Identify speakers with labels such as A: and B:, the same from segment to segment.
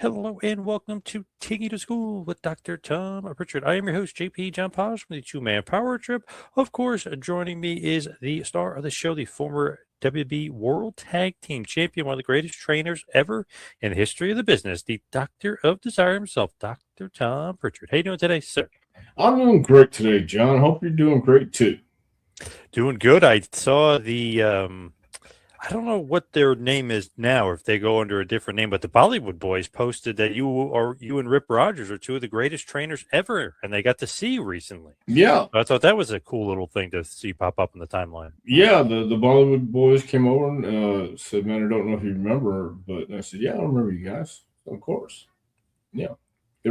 A: Hello and welcome to Taking You to School with Dr. Tom Prichard. I am your host, JP John Poz from the Two-Man Power Trip. Of course, joining me is the star of the show, the former WB World Tag Team Champion, one of the greatest trainers ever in the history of the business, the Doctor of Desire himself, Dr. Tom Prichard. How you doing today, sir?
B: I'm doing great today, John. Hope you're doing great too.
A: Doing good. I saw I don't know what their name is now, or if they go under a different name, but the Bollywood Boys posted that you and Rip Rogers are two of the greatest trainers ever, and they got to see you recently.
B: Yeah.
A: So I thought that was a cool little thing to see pop up in the timeline.
B: Yeah, the Bollywood Boys came over and said, man, I don't know if you remember, but I said, yeah, I remember you guys. Of course. Yeah.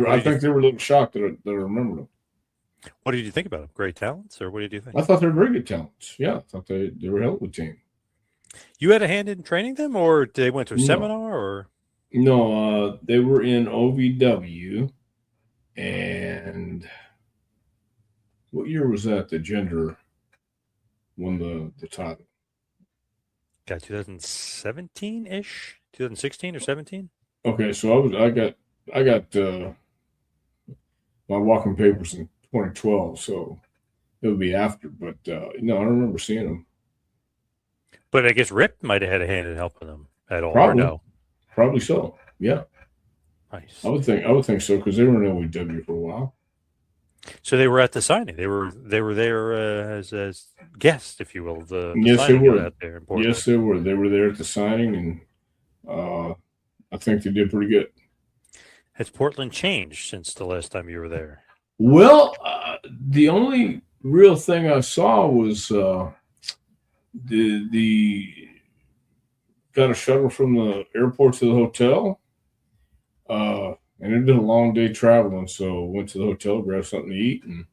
B: I think they were a little shocked that I remembered them.
A: What did you think about them? Great talents, or what did you think?
B: I thought they were very good talents. Yeah, I thought they were a hell of a team.
A: You had a hand in training them, or they went to a seminar, or?
B: No, they were in OVW, and what year was that? The gender won the title.
A: Got 2017-ish, 2016 or 17.
B: Okay, so I got my walking papers in 2012, so it would be after. But no, I don't remember seeing them.
A: But I guess Rip might have had a hand in helping them at all.
B: Probably,
A: or no?
B: Probably so. Yeah,
A: nice.
B: I would think so because they were in OVW for a while.
A: So they were at the signing. They were there as guests, if you will.
B: Yes, they were
A: out there in Portland.
B: Yes, they were. They were there at the signing, and I think they did pretty good.
A: Has Portland changed since the last time you were there?
B: Well, the only real thing I saw was the got a shuttle from the airport to the hotel, and it'd been a long day traveling, so went to the hotel, grabbed something to eat, and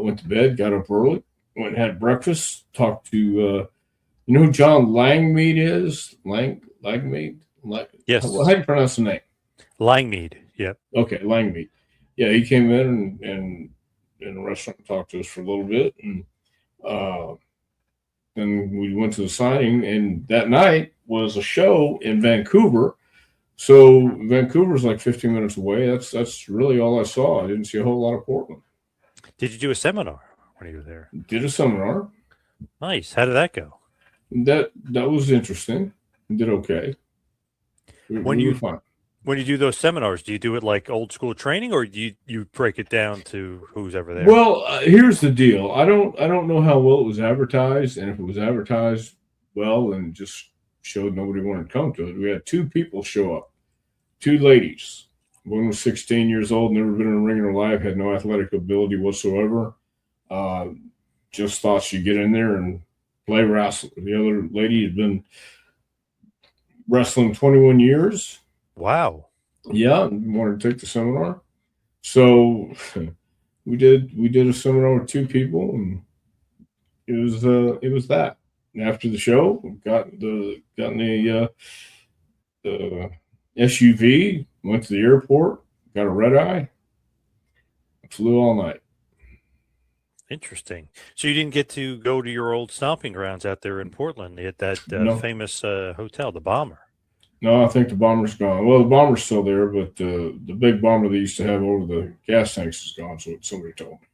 B: went to bed. Got up early, went and had breakfast. Talked to you know who John Langmead is? Langmead?
A: Yes.
B: How do you pronounce the name?
A: Langmead. Yep.
B: Okay, Langmead. Yeah, he came in and in a restaurant and talked to us for a little bit, and then we went to the signing. And that night was a show in Vancouver. So Vancouver's like 15 minutes away. That's really all I saw. I didn't see a whole lot of Portland.
A: Did you do a seminar when you were there?
B: Did a seminar.
A: Nice. How did that go?
B: That was interesting. Did okay.
A: When you do those seminars, do you do it like old school training, or do you break it down to who's ever there?
B: Well, here's the deal. I don't know how well it was advertised, and if it was advertised well and just showed nobody wanted to come to it. We had two people show up, two ladies. One was 16 years old, never been in a ring in her life, had no athletic ability whatsoever. Just thought she'd get in there and play wrestling. The other lady had been wrestling 21 years.
A: Wow.
B: Yeah, wanted to take the seminar. So we did a seminar with two people, and it was that. And after the show, got in the SUV, went to the airport, got a red eye, flew all night.
A: Interesting. So you didn't get to go to your old stomping grounds out there in Portland at that famous hotel, the Bomber.
B: No, I think the Bomber's gone. Well, the Bomber's still there, but the big Bomber they used to have over the gas tanks is gone, so somebody told me.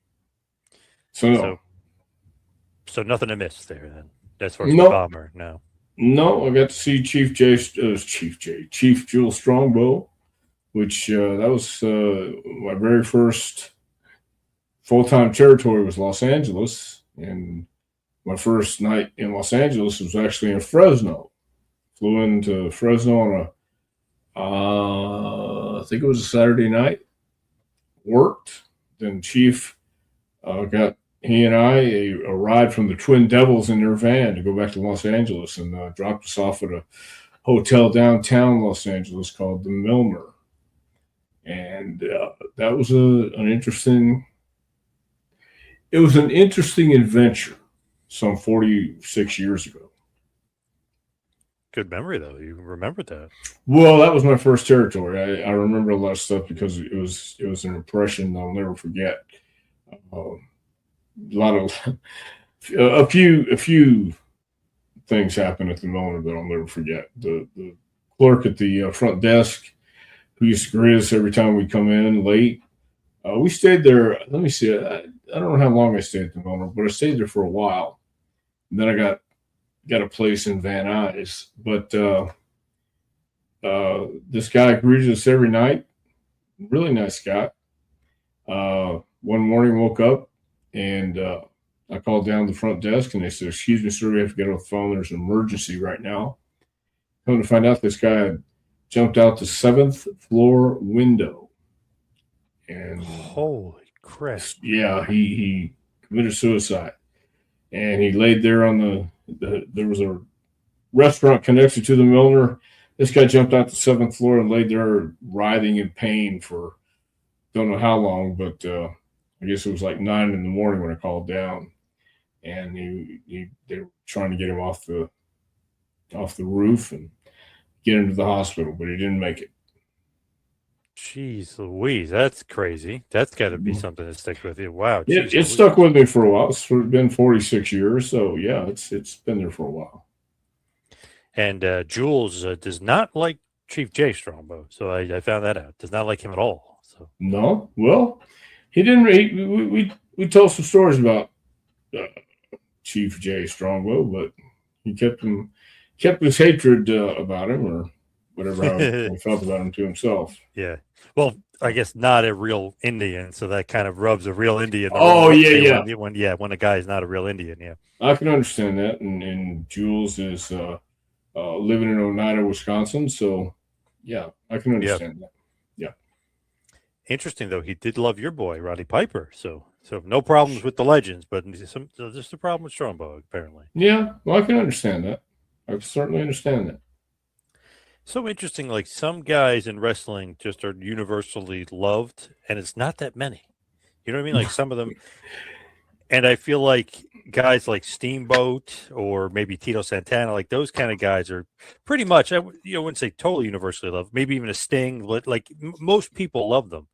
B: So
A: nothing to miss there then, as far as the Bomber, no.
B: No, I got to see Chief Jewel Strongbow, which that was my very first full-time territory was Los Angeles, and my first night in Los Angeles was actually in Fresno. Flew into Fresno on I think it was a Saturday night. Worked. Then Chief got he and I a ride from the Twin Devils in their van to go back to Los Angeles, and dropped us off at a hotel downtown Los Angeles called the Milner. And that was an interesting. It was an interesting adventure some 46 years ago.
A: Good memory, though. You remembered that.
B: Well, that was my first territory. I remember a lot of stuff because it was an impression I'll never forget. A few things happened at the moment that I'll never forget. The clerk at the front desk who used to greet us every time we come in late. We stayed there. Let me see. I don't know how long I stayed at the Milner, but I stayed there for a while. And then I got a place in Van Nuys. But this guy greeted us every night. Really nice guy. One morning, woke up and I called down the front desk and they said, "Excuse me, sir, we have to get off the phone. There's an emergency right now." Come to find out, this guy had jumped out the 7th floor window. And
A: holy crap.
B: Yeah, he committed suicide. And he laid there on there was a restaurant connected to the Milner. This guy jumped out the 7th floor and laid there writhing in pain for don't know how long, but I guess it was like 9 in the morning when I called down. And they were trying to get him off the roof and get him to the hospital, but he didn't make it.
A: Jeez Louise, that's crazy. That's got to be something to stick with you. Wow.
B: It stuck with me for a while. It's been 46 years, so yeah, it's been there for a while.
A: And Jules does not like Chief Jay Strongbow, so I found that out. Does not like him at all. So
B: no, well, he didn't. We told some stories about Chief Jay Strongbow, but he kept his hatred about him, or whatever how he felt about him to himself.
A: Yeah. Well, I guess not a real Indian, so that kind of rubs a real Indian.
B: Oh, yeah.
A: When a guy is not a real Indian, yeah.
B: I can understand that, and Jules is living in Oneida, Wisconsin, so yeah, I can understand that. Yeah.
A: Interesting, though, he did love your boy, Roddy Piper, so no problems with the legends, but just a problem with Strongbow, apparently.
B: Yeah, well, I can understand that. I certainly understand that.
A: So interesting, like some guys in wrestling just are universally loved, and it's not that many. You know what I mean? Like some of them, and I feel like guys like Steamboat or maybe Tito Santana, like those kind of guys are pretty much, I wouldn't say totally universally loved, maybe even a Sting, like most people love them.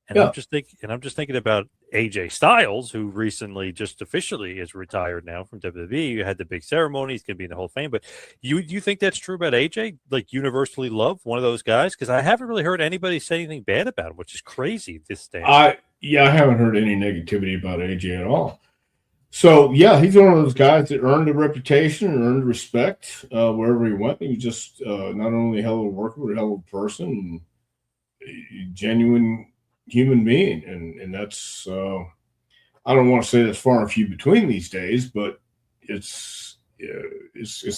A: And I'm just thinking about AJ Styles, who recently just officially is retired now from WWE. You had the big ceremony; he's going to be in the Hall of Fame. But you think that's true about AJ? Like universally loved, one of those guys? Because I haven't really heard anybody say anything bad about him, which is crazy this day.
B: I haven't heard any negativity about AJ at all. So yeah, he's one of those guys that earned a reputation and earned respect wherever he went. He was just not only a hell of a worker, but a hell of a person, and a genuine human being, and that's I don't want to say that's far and few between these days, but it's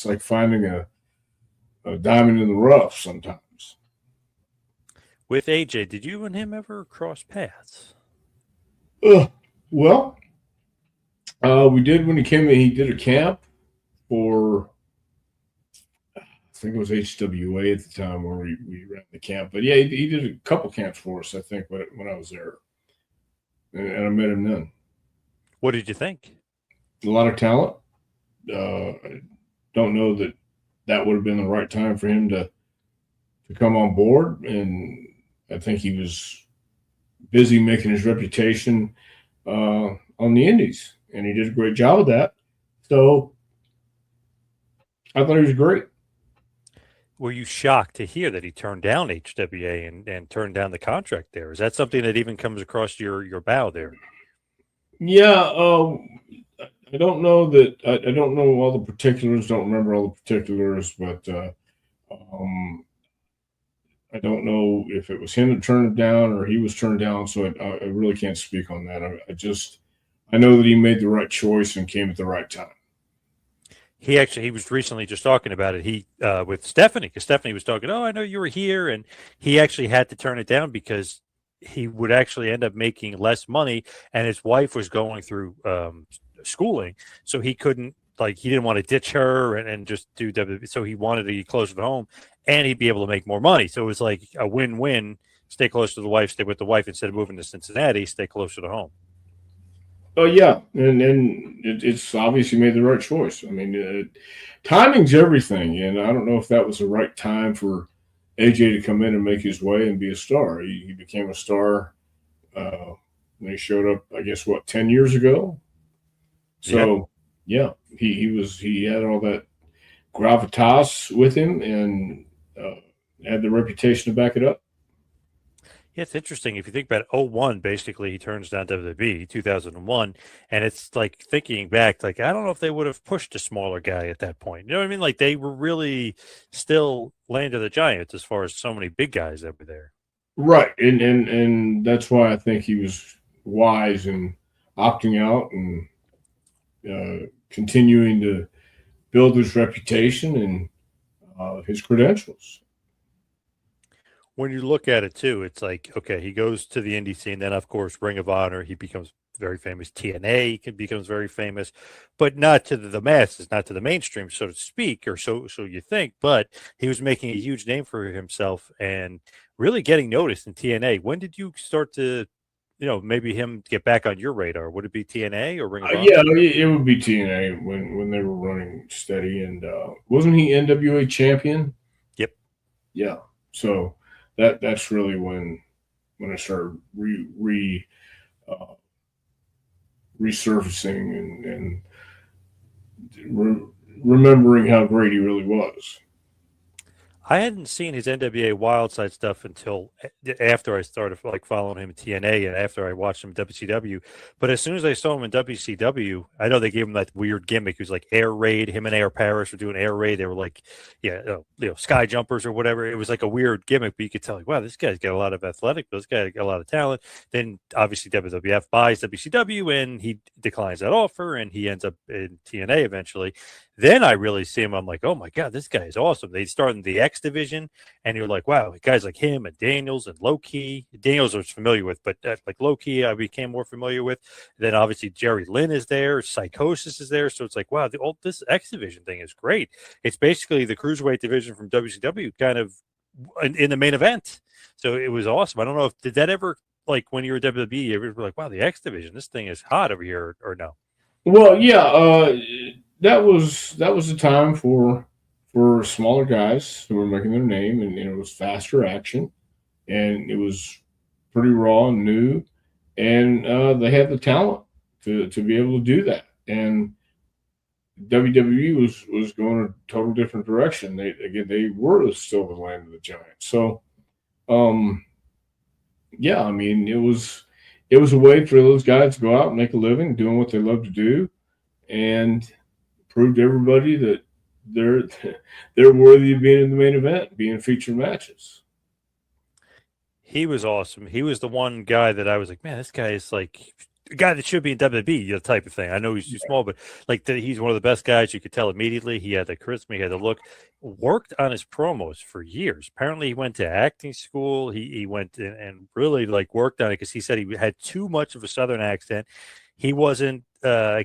B: like finding a diamond in the rough sometimes.
A: With AJ, did you and him ever cross paths?
B: Well, we did when he came in. He did a camp for, I think it was HWA at the time where we ran the camp. But yeah, he did a couple camps for us, I think, when I was there. And I met him then.
A: What did you think?
B: A lot of talent. I don't know that would have been the right time for him to come on board. And I think he was busy making his reputation on the indies. And he did a great job of that. So I thought he was great.
A: Were you shocked to hear that he turned down HWA and turned down the contract there? Is that something that even comes across your bow there?
B: Yeah, I don't know that. I don't know all the particulars. Don't remember all the particulars, but I don't know if it was him that turned it down or he was turned down. So I really can't speak on that. I know that he made the right choice and came at the right time.
A: He was recently just talking about it. He with Stephanie, because Stephanie was talking, "Oh, I know you were here," and he actually had to turn it down because he would actually end up making less money, and his wife was going through schooling, so he couldn't, like, he didn't want to ditch her and just do WWE. So he wanted to be closer to home, and he'd be able to make more money. So it was like a win-win: stay close to the wife, stay with the wife instead of moving to Cincinnati, stay closer to home.
B: Oh yeah, and it's obviously made the right choice. I mean, timing's everything, and I don't know if that was the right time for AJ to come in and make his way and be a star. He became a star when he showed up, I guess, 10 years ago. So yeah, he had all that gravitas with him and had the reputation to back it up.
A: Yeah, it's interesting. If you think about it, '01, basically, he turns down WWE, 2001. And it's like thinking back, like, I don't know if they would have pushed a smaller guy at that point. You know what I mean? Like, they were really still land of the giants as far as so many big guys that were there.
B: Right, and that's why I think he was wise in opting out and continuing to build his reputation and his credentials.
A: When you look at it, too, it's like, okay, he goes to the indie scene. Then, of course, Ring of Honor, he becomes very famous. TNA becomes very famous, but not to the masses, not to the mainstream, so to speak, or so you think. But he was making a huge name for himself and really getting noticed in TNA. When did you start to, maybe him get back on your radar? Would it be TNA or Ring of Honor?
B: Yeah, it would be TNA when they were running steady, and wasn't he NWA champion?
A: Yep.
B: Yeah, so that's really when I started resurfacing and remembering how great he really was.
A: I hadn't seen his NWA Wildside stuff until after I started like following him in TNA and after I watched him in WCW. But as soon as I saw him in WCW, I know they gave him that weird gimmick. It was like Air Raid. Him and Air Paris were doing Air Raid. They were like, sky jumpers or whatever. It was like a weird gimmick, but you could tell, like, wow, this guy's got a lot of athletic. This guy got a lot of talent. Then obviously WWF buys WCW and he declines that offer and he ends up in TNA eventually. Then I really see him. I'm like, oh my God, this guy is awesome. They started in the X division, and you're like, wow, guys like him and Daniels and Low Key. Daniels I was familiar with, but like Low Key, I became more familiar with. Then obviously Jerry Lynn is there, Psychosis is there, so it's like, wow, this X division thing is great. It's basically the cruiserweight division from WCW, kind of in the main event. So it was awesome. I don't know if did that ever like when you were WWE, you ever were like, wow, the X division, this thing is hot over here, or no?
B: Well, yeah, that was a time for smaller guys who were making their name, and it was faster action, and it was pretty raw and new, and they had the talent to be able to do that. And WWE was going a total different direction. They were still the land of the giants. So, yeah, I mean, it was a way for those guys to go out and make a living doing what they love to do, and prove to everybody that they're worthy of being in the main event, being featured matches.
A: He was awesome. He was the one guy that I was like, man, this guy is like a guy that should be in WWE, type of thing. I know he's too small, but like he's one of the best guys. You could tell immediately. He had the charisma, he had the look. Worked on his promos for years. Apparently, he went to acting school. He went and really like worked on it because he said he had too much of a Southern accent. He wasn't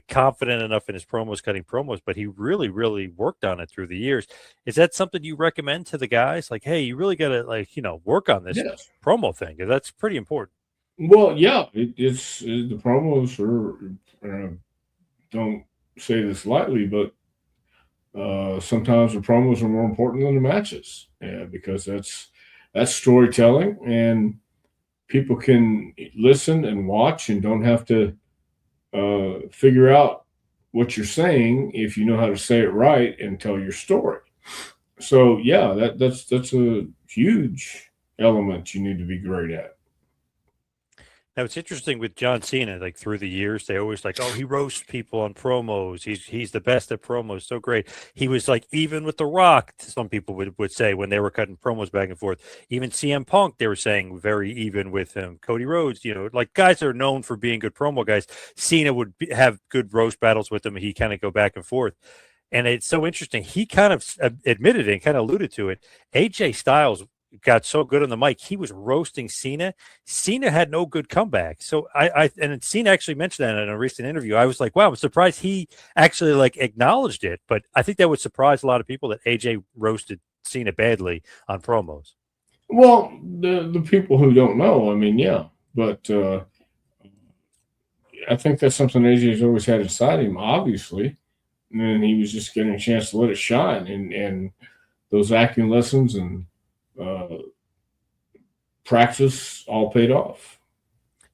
A: confident enough in his promos, cutting promos, but he really, really worked on it through the years. Is that something you recommend to the guys? Like, hey, you really got to work on this promo thing. That's pretty important.
B: Well, yeah, it's the promos are. Don't say this lightly, but sometimes the promos are more important than the matches, because that's storytelling, and people can listen and watch and don't have to figure out what you're saying if you know how to say it right and tell your story. So yeah, that's a huge element you need to be great at.
A: Now it's interesting with John Cena, like through the years, they always like, oh, he roasts people on promos. He's the best at promos. So great. He was like, even with The Rock, some people would say when they were cutting promos back and forth. Even CM Punk, they were saying very even with him. Cody Rhodes, like guys that are known for being good promo guys. Cena would have good roast battles with him. He kind of go back and forth. And it's so interesting. He kind of admitted it and kind of alluded to it. AJ Styles got so good on the mic, he was roasting Cena. Cena had no good comeback. So and Cena actually mentioned that in a recent interview. I was like, wow, I'm surprised he actually like acknowledged it. But I think that would surprise a lot of people that AJ roasted Cena badly on promos.
B: Well, the people who don't know, I mean, yeah, but I think that's something AJ's always had inside him, obviously. And then he was just getting a chance to let it shine, and those acting lessons and practice all paid off.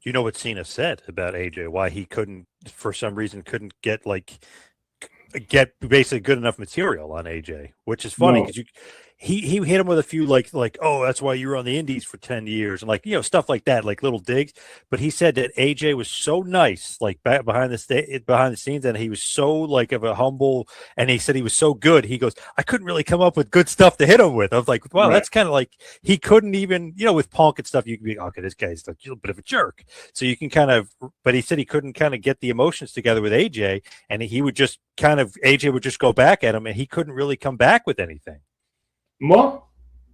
A: You know what Cena said about AJ? Why he couldn't, for some reason, couldn't get basically good enough material on AJ, which is funny because he hit him with a few like oh, that's why you were on the Indies for 10 years and like stuff like that, like little digs. But he said that AJ was so nice, like back behind the scenes, and he was so like of a humble, and he said he was so good. He goes, I couldn't really come up with good stuff to hit him with. I was like, wow,
B: Right.
A: that's kind of like he couldn't even, with Punk and stuff, you can be okay, this guy's like a little bit of a jerk. So you can kind of, but he said he couldn't kind of get the emotions together with AJ, and he would just AJ would just go back at him, and he couldn't really come back with anything.
B: Well,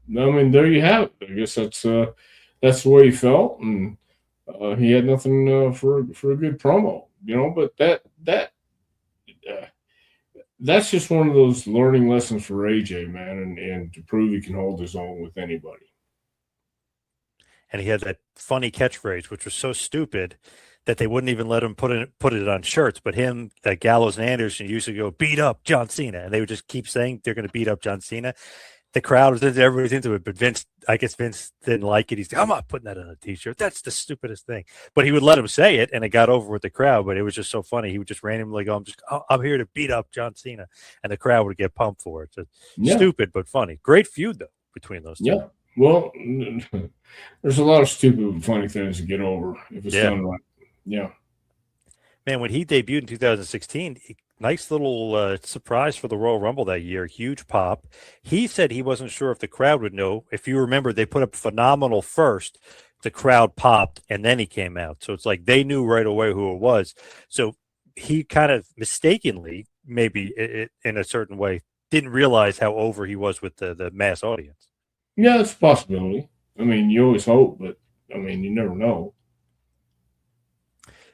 B: I mean, there you have it. I guess that's the way he felt, and he had nothing for a good promo, But that's just one of those learning lessons for AJ, man, and to prove he can hold his own with anybody.
A: And he had that funny catchphrase, which was so stupid that they wouldn't even let him put it on shirts. But him, that Gallows and Anderson used to go beat up John Cena, and they would just keep saying they're going to beat up John Cena. The crowd was into everybody's into it, but I guess Vince didn't like it. He's like, I'm not putting that on a t-shirt. That's the stupidest thing. But he would let him say it, and it got over with the crowd. But it was just so funny. He would just randomly go, I'm here to beat up John Cena, and the crowd would get pumped for it. So stupid but funny. Great feud though between those two.
B: Yeah. Well, there's a lot of stupid and funny things to get over if it's done right. Yeah.
A: Man, when he debuted in 2016, nice little surprise for the Royal Rumble that year. Huge pop. He said he wasn't sure if the crowd would know. If you remember, they put up Phenomenal first. The crowd popped, and then he came out. So it's like they knew right away who it was. So he kind of mistakenly, maybe in a certain way, didn't realize how over he was with the mass audience.
B: Yeah, it's a possibility. I mean, you always hope, but I mean, you never know.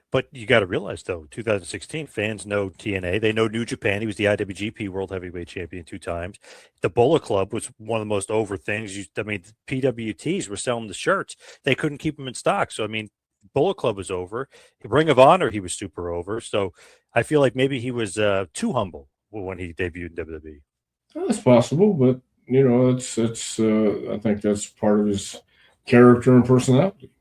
A: But you got to realize, though, 2016 fans know TNA. They know New Japan. He was the IWGP World Heavyweight Champion 2 times. The Bullet Club was one of the most over things. I mean, PWTs were selling the shirts. They couldn't keep them in stock. So, I mean, Bullet Club was over. Ring of Honor, he was super over. So I feel like maybe he was too humble when he debuted in WWE.
B: That's possible, but, it's I think that's part of his character and personality.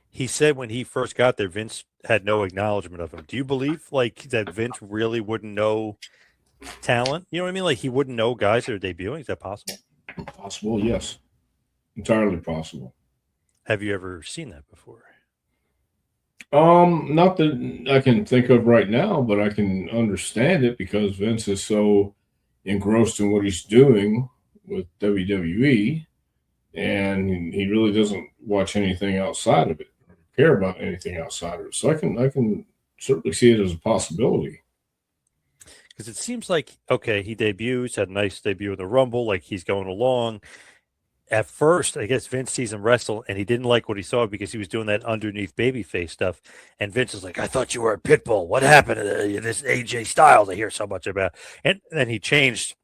A: He said when he first got there, Vince had no acknowledgement of him. Do you believe that Vince really wouldn't know talent? You know what I mean? Like he wouldn't know guys that are debuting. Is that possible?
B: Possible, yes. Entirely possible.
A: Have you ever seen that before?
B: Not that I can think of right now, but I can understand it because Vince is so engrossed in what he's doing with WWE, and he really doesn't watch anything outside of it. Care about anything outside of it. So I can certainly see it as a possibility.
A: Because it seems like, okay, he debuts, had a nice debut in the Rumble, like he's going along. At first, I guess Vince sees him wrestle, and he didn't like what he saw because he was doing that underneath babyface stuff. And Vince is like, I thought you were a pit bull. What happened to this AJ Styles I hear so much about? And then he changed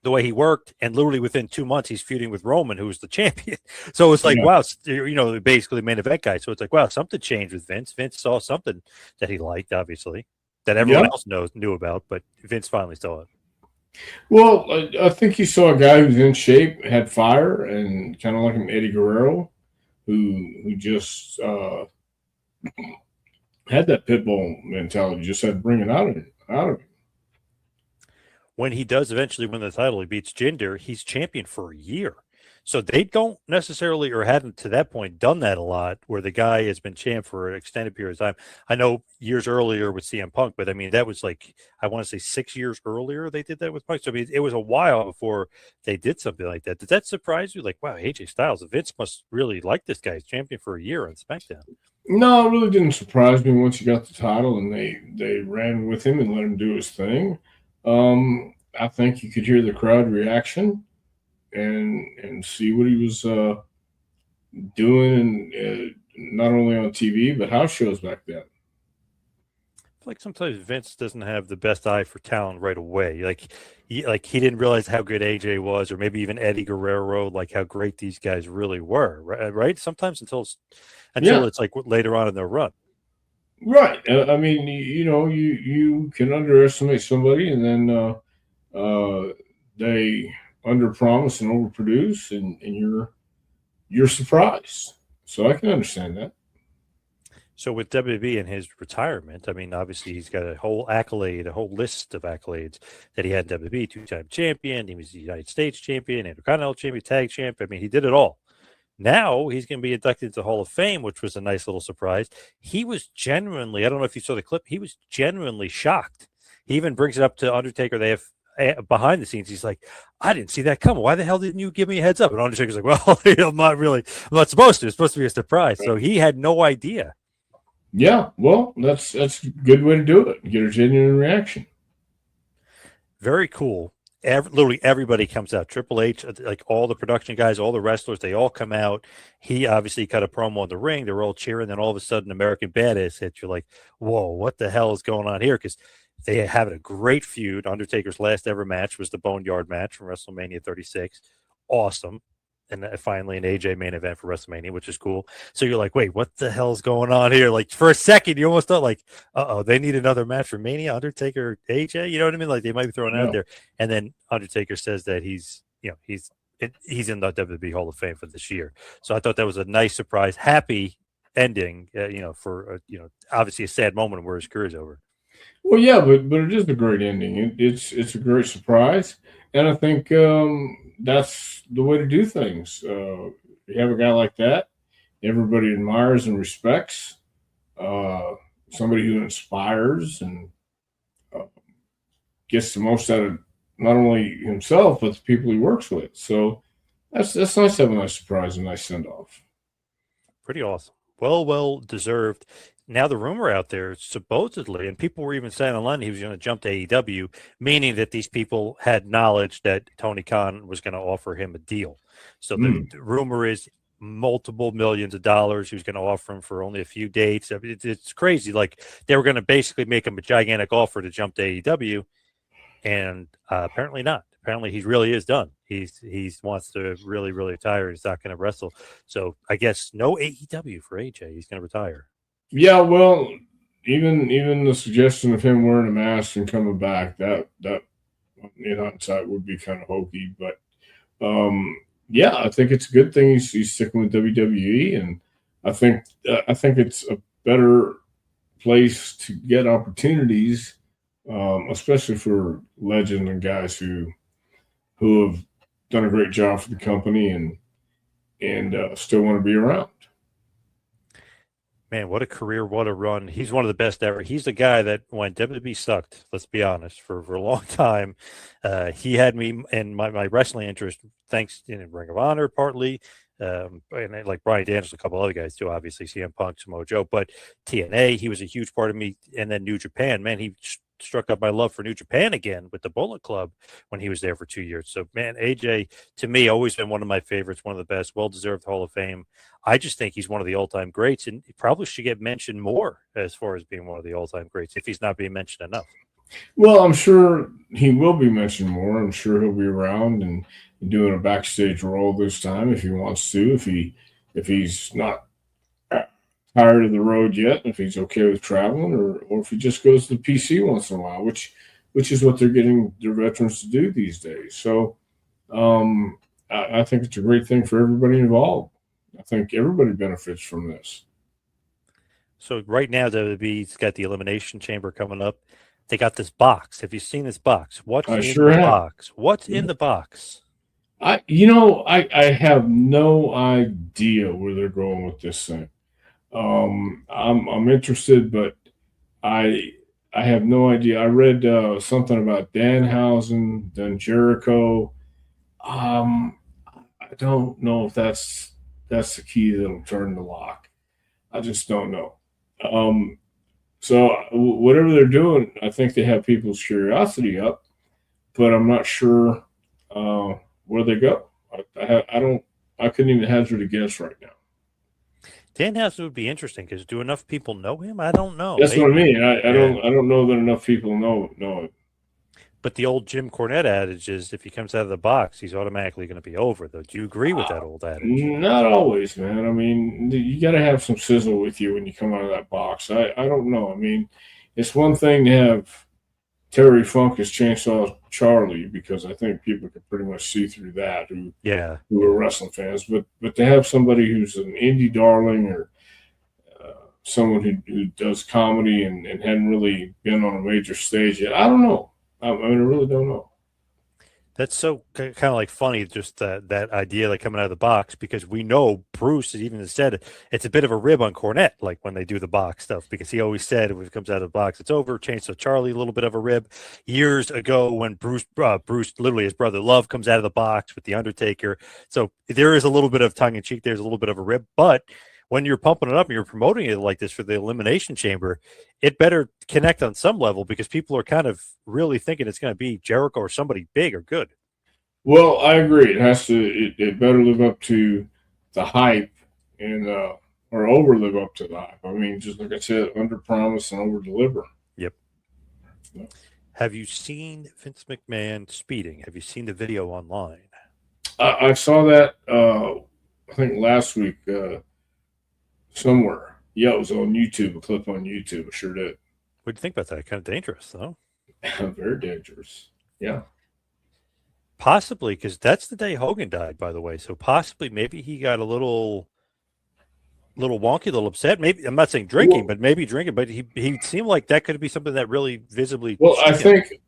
A: the way he worked, and literally within 2 months he's feuding with Roman, who was the champion. So it's like, wow, basically main event guy. So it's like, wow, something changed with Vince. Vince saw something that he liked, obviously, that everyone else knew about, but Vince finally saw it.
B: Well, I think he saw a guy who's in shape, had fire, and kind of like him, Eddie Guerrero, who just had that pit bull mentality, just had to bring it out of him.
A: When he does eventually win the title, he beats Jinder, he's champion for a year. So they don't necessarily, or hadn't to that point, done that a lot, where the guy has been champ for an extended period of time. I know years earlier with CM Punk, but I mean, that was like, I want to say 6 years earlier they did that with Punk. So I mean, it was a while before they did something like that. Did that surprise you? Like, wow, AJ Styles, Vince must really like this guy. He's champion for a year on SmackDown.
B: No, it really didn't surprise me once he got the title and they ran with him and let him do his thing. I think you could hear the crowd reaction and see what he was doing, and not only on TV but house shows back then.
A: I feel like sometimes Vince doesn't have the best eye for talent right away. Like he didn't realize how good AJ was, or maybe even Eddie Guerrero, like how great these guys really were. Right? Sometimes until it's like later on in their run.
B: Right. I mean, you can underestimate somebody, and then they underpromise and overproduce, and you're surprised. So I can understand that.
A: So with WB and his retirement, I mean, obviously he's got a whole accolade, a whole list of accolades that he had in WB, two-time champion. He was the United States champion, Intercontinental champion, tag champ. I mean, he did it all. Now he's going to be inducted into the Hall of Fame, which was a nice little surprise. He was genuinely, I don't know if you saw the clip, he was genuinely shocked. He even brings it up to Undertaker. They have behind the scenes. He's like, I didn't see that coming. Why the hell didn't you give me a heads up? And Undertaker's like, well, I'm not supposed to. It's supposed to be a surprise. So he had no idea.
B: Yeah, well, that's a good way to do it. Get a genuine reaction.
A: Very cool. Literally everybody comes out. Triple H, like all the production guys, all the wrestlers, they all come out. He obviously cut a promo in the ring. They're all cheering. Then all of a sudden, American Badass hits. You're like, whoa, what the hell is going on here? Because they have a great feud. Undertaker's last ever match was the Boneyard match from WrestleMania 36. Awesome. And finally an AJ main event for WrestleMania, which is cool. So you're like, wait, what the hell's going on here? Like for a second, you almost thought like, they need another match for Mania, Undertaker, AJ. You know what I mean? Like they might be throwing it out there. And then Undertaker says that he's in the WWE Hall of Fame for this year. So I thought that was a nice surprise, happy ending. For obviously a sad moment where his career is over.
B: Well, yeah, but it is a great ending. It's a great surprise, and I think that's the way to do things. You have a guy like that, everybody admires and respects. Somebody who inspires and gets the most out of not only himself but the people he works with. So that's nice to have a nice surprise, a nice send off.
A: Pretty awesome. Well deserved. Now the rumor out there, supposedly, and people were even saying online he was going to jump to AEW, meaning that these people had knowledge that Tony Khan was going to offer him a deal. So the rumor is multiple millions of dollars. He was going to offer him for only a few dates. I mean, it's crazy. Like they were going to basically make him a gigantic offer to jump to AEW, and apparently not. Apparently he really is done. He wants to really retire. He's not going to wrestle. So I guess no AEW for AJ. He's going to retire.
B: Yeah, well, even the suggestion of him wearing a mask and coming back, that in hindsight would be kind of hokey. But yeah, I think it's a good thing he's sticking with WWE, and I think it's a better place to get opportunities, especially for legends and guys who have done a great job for the company and still want to be around.
A: Man, what a career, what a run. He's one of the best ever. He's the guy that when WWE sucked, let's be honest, for a long time, he had me in my wrestling interest, thanks in Ring of Honor partly, and like Bryan Danielson, a couple other guys too, obviously, CM Punk, Samoa Joe, but TNA, he was a huge part of me, and then New Japan. Man, he struck up my love for New Japan again with the Bullet Club when he was there for 2 years. So, man, AJ, to me, always been one of my favorites, one of the best, well-deserved Hall of Fame. I just think he's one of the all-time greats, and he probably should get mentioned more as far as being one of the all-time greats if he's not being mentioned enough.
B: Well, I'm sure he will be mentioned more. I'm sure he'll be around and doing a backstage role this time if he wants to, if he's not tired of the road yet, if he's okay with traveling, or if he just goes to the PC once in a while, which is what they're getting their veterans to do these days. So I think it's a great thing for everybody involved. I think everybody benefits from this.
A: So right now, WWE's got the Elimination Chamber coming up. They got this box. Have you seen this box? What's in the box? What's in the box?
B: I have no idea where they're going with this thing. I'm interested, but I have no idea. I read something about Danhausen, then Jericho. I don't know if that's the key that'll turn the lock. I just don't know. So whatever they're doing, I think they have people's curiosity up, but I'm not sure where they go. I couldn't even hazard a guess right now.
A: Danhausen would be interesting because do enough people know him? I don't know.
B: That's what I mean. I don't know that enough people know it.
A: But the old Jim Cornette adage is if he comes out of the box, he's automatically going to be over, though. Do you agree with that old adage?
B: Not always, man. I mean, you got to have some sizzle with you when you come out of that box. I don't know. I mean, it's one thing to have Terry Funk as Chainsaw Charlie, because I think people can pretty much see through that who are wrestling fans. But to have somebody who's an indie darling or someone who does comedy and hadn't really been on a major stage yet. I don't know. I mean, I really don't know.
A: That's so kind of like funny, just that idea like coming out of the box, because we know Bruce has even said it's a bit of a rib on Cornette, like when they do the box stuff, because he always said when it comes out of the box, it's over. Chainsaw Charlie, a little bit of a rib. Years ago, when Bruce, literally his brother Love, comes out of the box with the Undertaker, so there is a little bit of tongue in cheek. There's a little bit of a rib, but when you're pumping it up and you're promoting it like this for the Elimination Chamber, it better connect on some level, because people are kind of really thinking it's going to be Jericho or somebody big or good.
B: Well, I agree. It has to. It better live up to the hype and or over live up to the hype. I mean, just like I said, under promise and over deliver.
A: Yep.
B: Yeah.
A: Have you seen Vince McMahon speeding? Have you seen the video online?
B: I saw that. I think last week. Somewhere. Yeah, it was on YouTube, a clip on YouTube. I sure did.
A: What do you think about that? Kind of dangerous, though.
B: Very dangerous. Yeah.
A: Possibly, because that's the day Hogan died, by the way. So possibly, maybe he got a little wonky, a little upset. Maybe, I'm not saying drinking, but maybe drinking. But he seemed like that could be something that really visibly.
B: Well, I think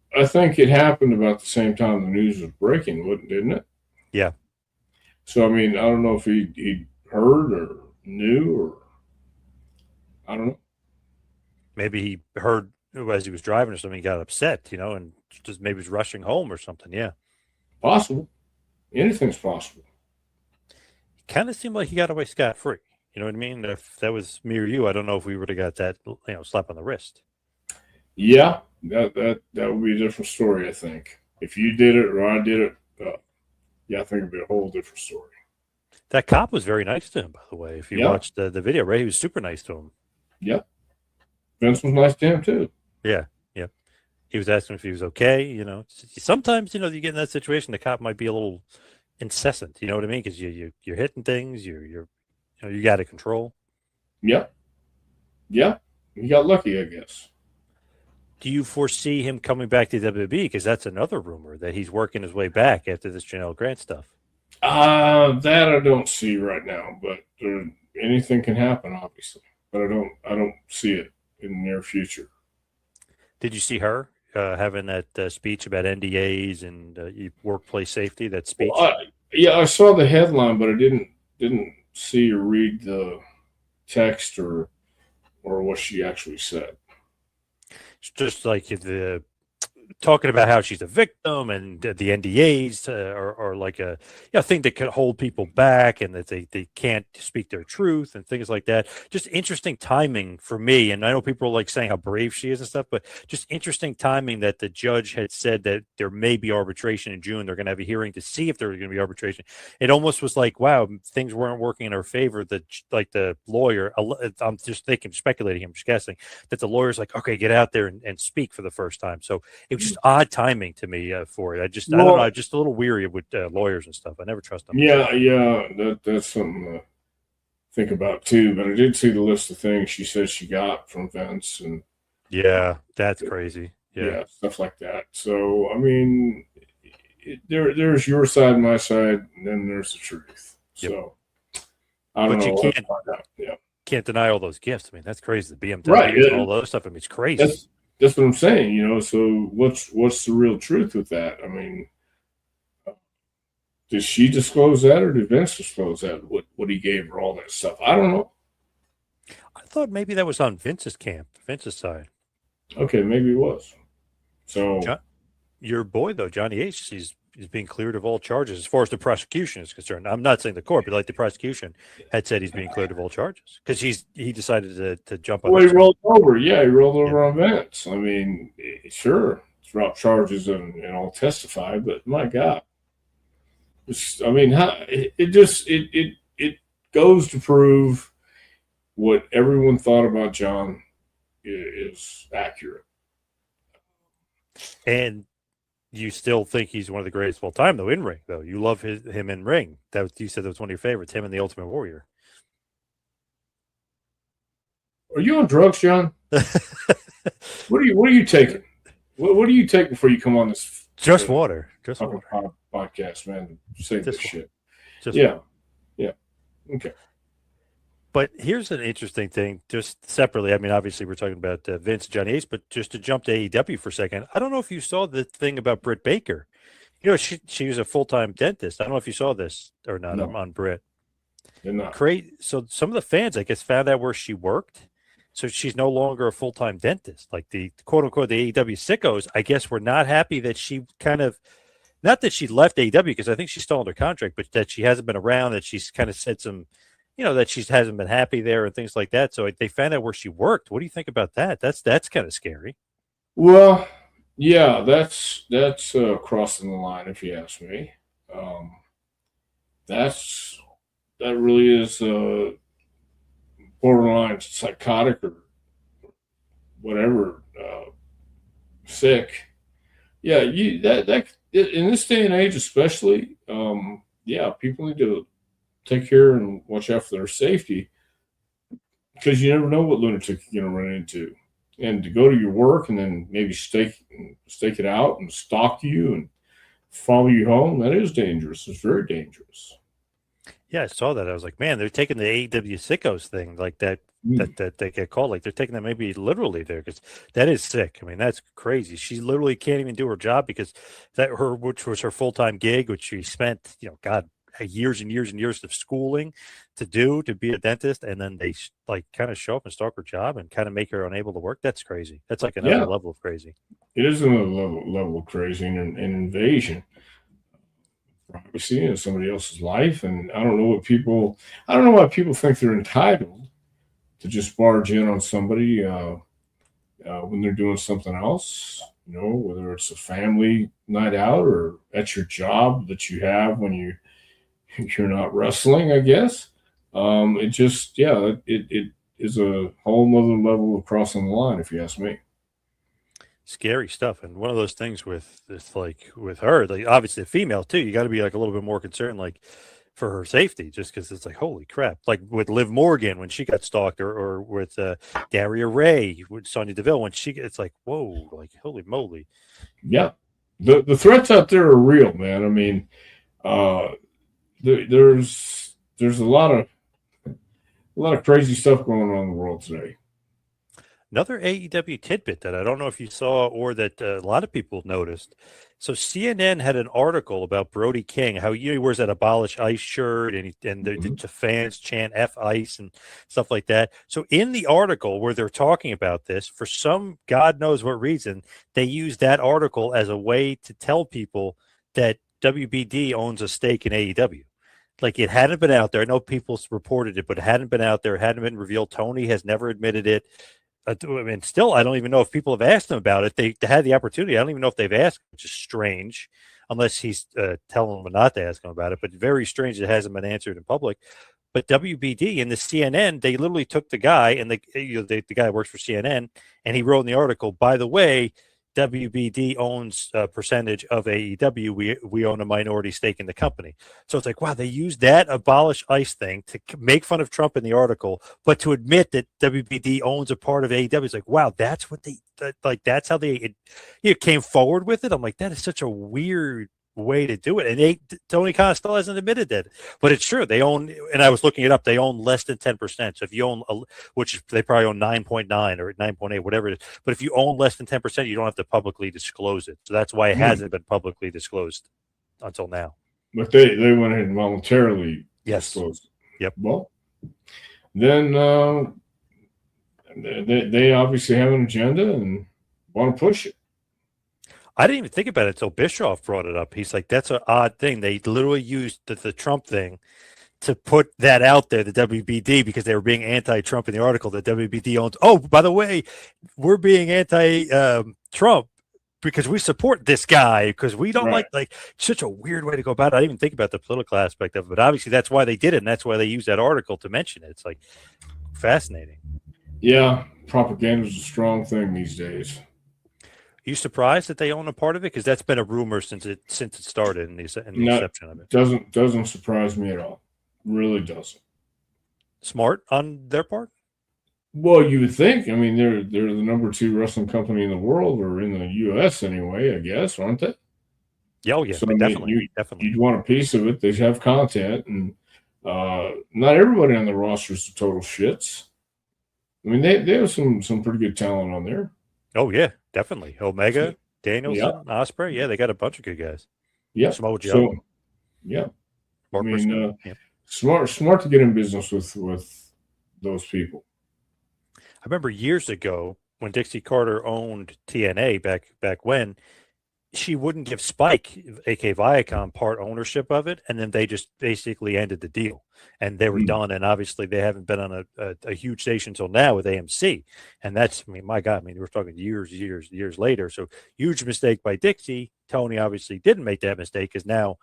B: it happened about the same time the news was breaking, didn't it?
A: Yeah.
B: So I mean, I don't know if he heard or knew, or I don't know.
A: Maybe he heard as he was driving or something, he got upset, and just maybe was rushing home or something. Yeah.
B: Possible. Anything's possible.
A: Kind of seemed like he got away scot-free. You know what I mean? If that was me or you, I don't know if we would have got that, slap on the wrist.
B: Yeah, that would be a different story, I think. If you did it or I did it, yeah, I think it'd be a whole different story.
A: That cop was very nice to him, by the way. If you watched the video, right? He was super nice to him.
B: Yep. Vince was nice to him, too.
A: Yeah. He was asking if he was okay. Sometimes, you get in that situation, the cop might be a little incessant. You know what I mean? Because you're hitting things, you got to control.
B: Yeah. He got lucky, I guess.
A: Do you foresee him coming back to WWE? Because that's another rumor that he's working his way back after this Janel Grant stuff.
B: That I don't see right now, but anything can happen, obviously. But I don't see it in the near future. Did
A: you see her having that speech about NDAs and workplace safety? That speech.
B: Well, I saw the headline, but I didn't see or read the text or what she actually said.
A: It's just like the talking about how she's a victim and the NDAs are like a thing that could hold people back and that they can't speak their truth and things like that. Just interesting timing for me. And I know people are like saying how brave she is and stuff, but just interesting timing that the judge had said that there may be arbitration in June. They're going to have a hearing to see if there's going to be arbitration. It almost was like, wow, things weren't working in her favor. The lawyer, I'm just thinking, speculating, I'm just guessing, that the lawyer's like, okay, get out there and speak for the first time. So it was just odd timing to me for it. I don't know. I'm just a little weary with lawyers and stuff. I never trust them.
B: Yeah. That's something to think about too. But I did see the list of things she said she got from Vince, and
A: that's crazy. Yeah,
B: stuff like that. So I mean, there's your side, my side, and then there's the truth. Yep. So I don't know.
A: You can't deny all those gifts. I mean, that's crazy. The BMW and all those stuff. I mean, it's crazy.
B: That's what I'm saying, so what's the real truth with that? I mean, did she disclose that or did Vince disclose that, what he gave her, all that stuff? I don't know.
A: I thought maybe that was on Vince's side.
B: Okay, maybe it was. So
A: your boy, though, Johnny H, he's being cleared of all charges as far as the prosecution is concerned. I'm not saying the court, but like the prosecution had said he's being cleared of all charges because he decided to jump on.
B: Well, he rolled over. Yeah, he rolled over on Vince. I mean, sure, drop charges and all testify, but my God, it goes to prove what everyone thought about John is accurate.
A: And you still think he's one of the greatest of all time, though, in ring, though. You love him in ring. You said that was one of your favorites, him and the Ultimate Warrior.
B: Are you on drugs, John? What are you taking? What do you take before you come on this?
A: Just water. Just water.
B: Podcast, man. Save this shit.
A: Yeah.
B: Okay.
A: But here's an interesting thing, just separately. I mean, obviously, we're talking about Vince and Johnny Ace, but just to jump to AEW for a second, I don't know if you saw the thing about Britt Baker. You know, she was a full time dentist. I don't know if you saw this or not. I'm
B: No,
A: on Britt.
B: they're not.
A: Great. So some of the fans, I guess, found out where she worked. So she's no longer a full time dentist. Like the quote unquote the AEW sickos, I guess, were not happy that she kind of not that she left AEW because I think she's still under contract, but that she hasn't been around. That she's kind of said some, that she hasn't been happy there and things like that. So they found out where she worked. What do you think about that? That's kind of scary.
B: Well, yeah, that's crossing the line, if you ask me. Um, that's that really is borderline psychotic or whatever, sick. Yeah, you that in this day and age, especially, yeah, people need to take care and watch out for their safety because you never know what lunatic you're going to run into. And to go to your work and then maybe stake it out and stalk you and follow you home, that is dangerous. It's very dangerous.
A: Yeah, I saw that. I was like, man, they're taking the AEW sickos thing like that.
B: Mm.
A: That they get called like they're taking that maybe literally there because that is sick. I mean, that's crazy. She literally can't even do her job because which was her full time gig, which she spent God years and years and years of schooling to be a dentist, and then they like kind of show up and stalk her job and kind of make her unable to work. That's crazy. That's like another
B: Yeah,
A: level of crazy.
B: it is another level of crazy and invasion. Privacy in somebody else's life, and I don't know why people think they're entitled to just barge in on somebody when they're doing something else. Whether it's a family night out or at your job that you have when you're not wrestling. I guess it just it is a whole nother level of crossing the line, if you ask me.
A: Scary stuff. And one of those things with this, like with her, like obviously a female too, you got to be like a little bit more concerned, like for her safety, just because it's like, holy crap. Like with Liv Morgan when she got stalked, or with Daria Ray, with Sonya Deville, it's like, whoa, like holy moly.
B: Yeah, the threats out there are real, man. I mean, uh, there's a lot of crazy stuff going on in the world today.
A: Another AEW tidbit that I don't know if you saw or that a lot of people noticed. So CNN had an article about Brody King, how he wears that abolish ICE shirt, and the fans chant F ICE and stuff like that. So in the article where they're talking about this, for some God knows what reason, they use that article as a way to tell people that WBD owns a stake in AEW. Like it hadn't been out there. I know people reported it, but it hadn't been out there. It hadn't been revealed. Tony has never admitted it. I mean, still, I don't even know if people have asked him about it. They had the opportunity. I don't even know if they've asked, which is strange, unless he's telling them not to ask him about it. But very strange it hasn't been answered in public. But WBD and the CNN, they literally took the guy, and the guy works for CNN, and he wrote in the article, by the way, WBD owns a percentage of AEW. We own a minority stake in the company. So it's like, wow, they used that abolish ICE thing to make fun of Trump in the article, but to admit that WBD owns a part of AEW. It's like, wow, that's what that's how they came forward with it. I'm like, that is such a weird way to do it. And Tony Khan still hasn't admitted that, but it's true. They own, and I was looking it up, they own less than 10%. So if you own, which they probably own 9.9 or 9.8, whatever it is. But if you own less than 10%, you don't have to publicly disclose it. So that's why it hasn't been publicly disclosed until now.
B: But they went ahead and voluntarily disclosed it.
A: Yep.
B: Well, then they obviously have an agenda and want to push it.
A: I didn't even think about it until Bischoff brought it up. He's like, that's an odd thing. They literally used the Trump thing to put that out there, the WBD, because they were being anti-Trump in the article that WBD owns. Oh, by the way, we're being anti-Trump because we support this guy because we don't like such a weird way to go about it. I didn't even think about the political aspect of it, but obviously that's why they did it, and that's why they used that article to mention it. It's like fascinating.
B: Yeah, propaganda is a strong thing these days.
A: Are you surprised that they own a part of it? Because that's been a rumor since it started in the inception of it.
B: Doesn't surprise me at all. Really doesn't.
A: Smart on their part?
B: Well, you would think. I mean, they're the number 2 wrestling company in the world, or in the U.S. anyway, I guess, aren't they?
A: Yeah, oh, yeah,
B: so,
A: definitely.
B: You'd want a piece of it. They have content, and Not everybody on the roster is total shits. I mean, they have some pretty good talent on there.
A: Oh yeah, definitely. Omega,
B: Yeah,
A: Danielson, Ospreay. Yeah, they got a bunch of good guys.
B: yeah.
A: Samoa Joe,
B: So yeah, I
A: Mark
B: mean,
A: Briscoe. Yeah.
B: smart to get in business with those people.
A: I remember years ago when Dixie Carter owned TNA back when she wouldn't give Spike, aka Viacom, part ownership of it, and then they just basically ended the deal, and they were done. And obviously, they haven't been on a huge station until now with AMC, and that's, I mean, my God, I mean, we're talking years later. So huge mistake by Dixie. Tony obviously didn't make that mistake because now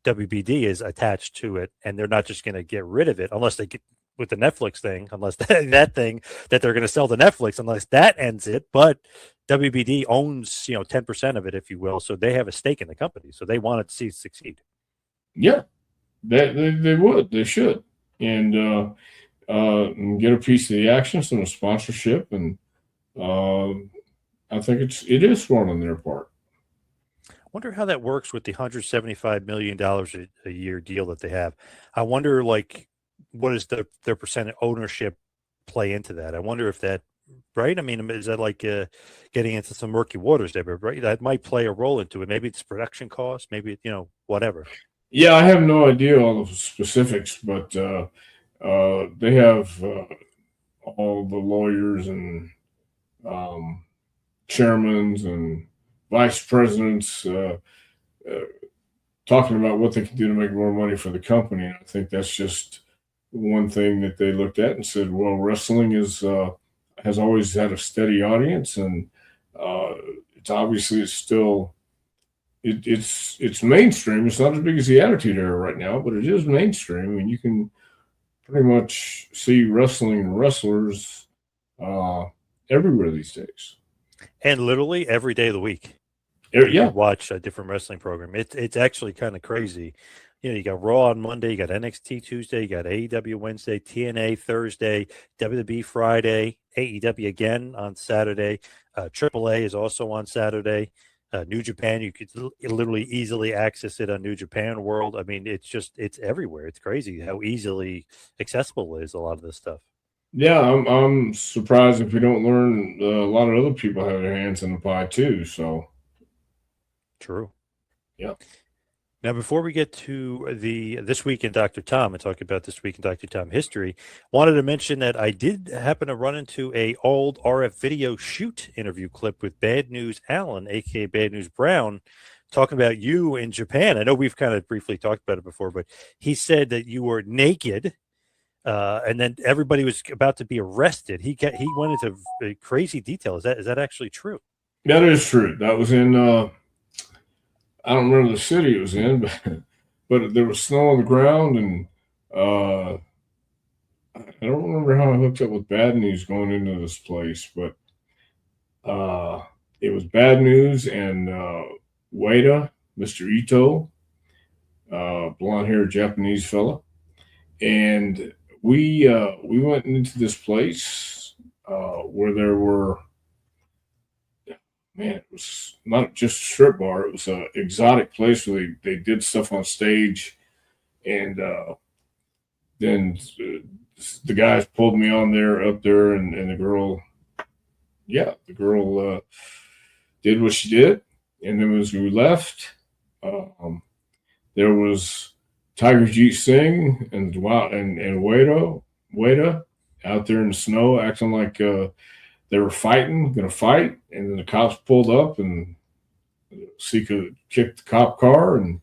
A: WBD is attached to it, and they're not just going to get rid of it unless they get with the Netflix thing, unless that thing that they're going to sell to Netflix, unless that ends it. But WBD owns 10% of it, if you will, so they have a stake in the company, so they want to see it succeed.
B: Yeah, they should, and get a piece of the action, some sponsorship, and I think it is smart on their part.
A: Wonder how that works with the $175 million a year deal that they have. I wonder, like, what is their percent of ownership play into that? I wonder if that, right? I mean, is that like getting into some murky waters there, right? That might play a role into it. Maybe it's production costs, maybe, whatever.
B: Yeah, I have no idea all the specifics, but they have all the lawyers and chairmans and vice presidents talking about what they can do to make more money for the company. And I think that's just one thing that they looked at and said, well, wrestling has always had a steady audience, and it's still it's mainstream. It's not as big as the Attitude Era right now, but it is mainstream. I mean, you can pretty much see wrestling and wrestlers everywhere these days,
A: and literally every day of the week.
B: Yeah,
A: watch a different wrestling program. It's actually kind of crazy. You got Raw on Monday, you got NXT Tuesday, you got AEW Wednesday, TNA Thursday, WWE Friday, AEW again on Saturday. AAA is also on Saturday. New Japan, you could literally easily access it on New Japan World. I mean, it's everywhere. It's crazy how easily accessible it is, a lot of this stuff.
B: Yeah, I'm surprised if we don't learn. A lot of other people have their hands in the pie too. So
A: true.
B: Yeah.
A: Now, before we get to This Week in Dr. Tom and talk about This Week in Dr. Tom history, wanted to mention that I did happen to run into a old RF Video Shoot interview clip with Bad News Allen, aka Bad News Brown, talking about you in Japan. I know we've kind of briefly talked about it before, but he said that you were naked, and then everybody was about to be arrested. He went into crazy detail. Is that actually true?
B: That is true. That was in. I don't remember the city it was in, but there was snow on the ground, and I don't remember how I hooked up with Bad News going into this place, but it was Bad News and Ueda, Mr. Ito, blonde-haired Japanese fella, and we went into this place where there were. Man, it was not just a strip bar. It was an exotic place where they did stuff on stage. And then the guys pulled me on up there, and the girl did what she did. And then as we left, there was Tiger Jeet Singh and Ueda out there in the snow acting like they were going to fight, and then the cops pulled up and Sika kicked the cop car, and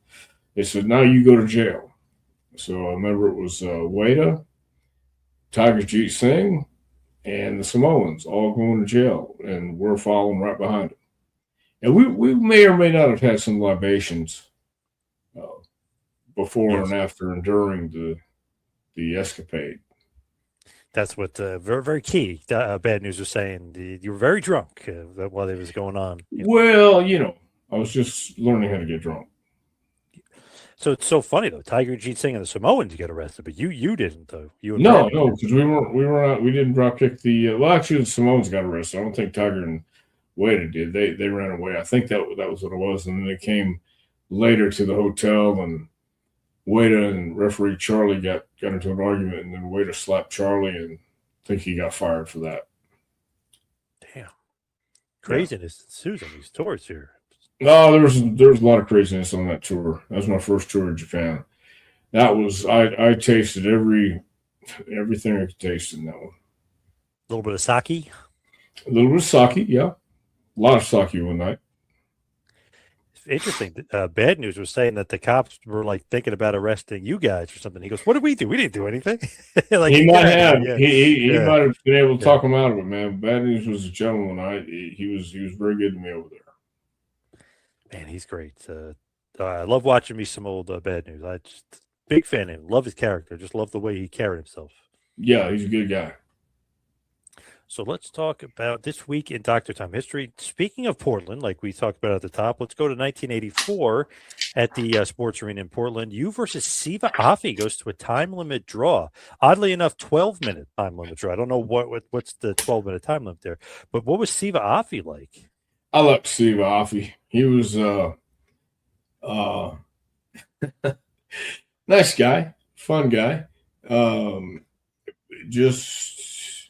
B: they said, now you go to jail. So I remember it was Ueda, Tiger Jeet Singh, and the Samoans all going to jail, and we're following right behind them. And we may or may not have had some libations before and after and during the escapade.
A: That's what very, very key. Bad News was saying you were very drunk while it was going on.
B: Well, I was just learning how to get drunk.
A: So it's so funny though. Tiger Jeet Singh and the Samoans get arrested, but you didn't though.
B: No, because we didn't drop kick the. Well, actually, the Samoans got arrested. I don't think Tiger and Ueda did. They ran away. I think that was what it was, and then they came later to the hotel, and Wada and referee Charlie got into an argument, and then Wada slapped Charlie, and I think he got fired for that.
A: Damn. Craziness ensues on these tours here.
B: No, there was a lot of craziness on that tour. That was my first tour in Japan. That was I tasted everything I could taste in that one.
A: A little bit of sake.
B: A little bit of sake, yeah. A lot of sake one night.
A: Interesting. Bad News was saying that the cops were like thinking about arresting you guys or something. He goes, "What did we do? We didn't do anything."
B: Like he might have.
A: Yeah.
B: He might have been able to talk him out of it, man. Bad News was a gentleman. He was very good to me over there.
A: Man, he's great. I love watching me some old Bad News. I just big fan of him. Love his character. Just love the way he carried himself.
B: Yeah, he's a good guy.
A: So let's talk about this week in Dr. Time history. Speaking of Portland, like we talked about at the top, let's go to 1984 at the Sports Arena in Portland. You versus Siva Afi goes to a time limit draw. Oddly enough, 12-minute time limit draw. I don't know what's the 12-minute time limit there, but what was Siva Afi like?
B: I liked Siva Afi. He was nice guy, fun guy.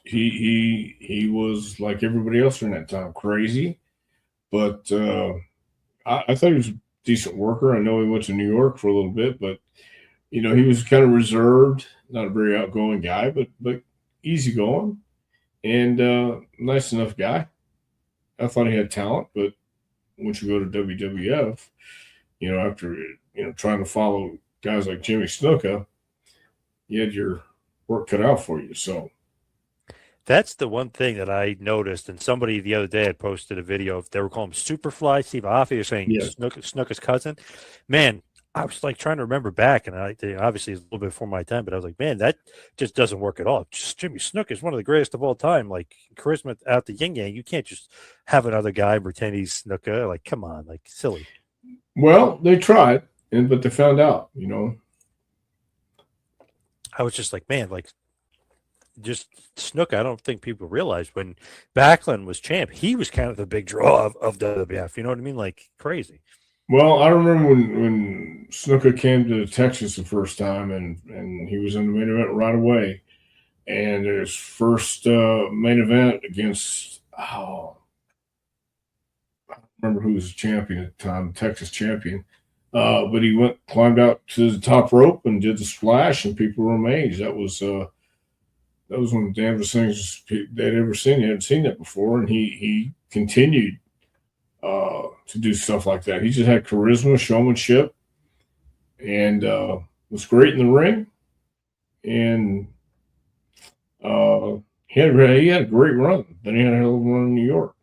B: He was like everybody else during that time, crazy. But I thought he was a decent worker. I know he went to New York for a little bit, but he was kind of reserved, not a very outgoing guy, but easygoing and nice enough guy. I thought he had talent, but once you go to WWF, after trying to follow guys like Jimmy Snuka, you had your work cut out for you. So
A: that's the one thing that I noticed, and somebody the other day had posted a video of they were calling him Superfly, Steve Afi, or saying Snuka's cousin. Man, I was like trying to remember back, and obviously it's a little bit before my time, but I was like, man, that just doesn't work at all. Just Jimmy Snuka is one of the greatest of all time. Like charisma out the yin yang. You can't just have another guy pretend he's Snuka. Like, come on, like silly.
B: Well, they tried, but they found out.
A: I was just like, man, like. Just Snuka, I don't think people realize when Backlund was champ, he was kind of the big draw of WWF. You know what I mean? Like crazy.
B: Well, I remember when Snuka came to Texas the first time, and he was in the main event right away. And his first main event against I don't remember who was the champion at the time, Texas champion. But he climbed out to the top rope and did the splash, and people were amazed. That was one of the damnedest things they'd ever seen. They hadn't seen that before, and he continued to do stuff like that. He just had charisma, showmanship, and was great in the ring. And he had a great run. Then he had a hell of a run in New York.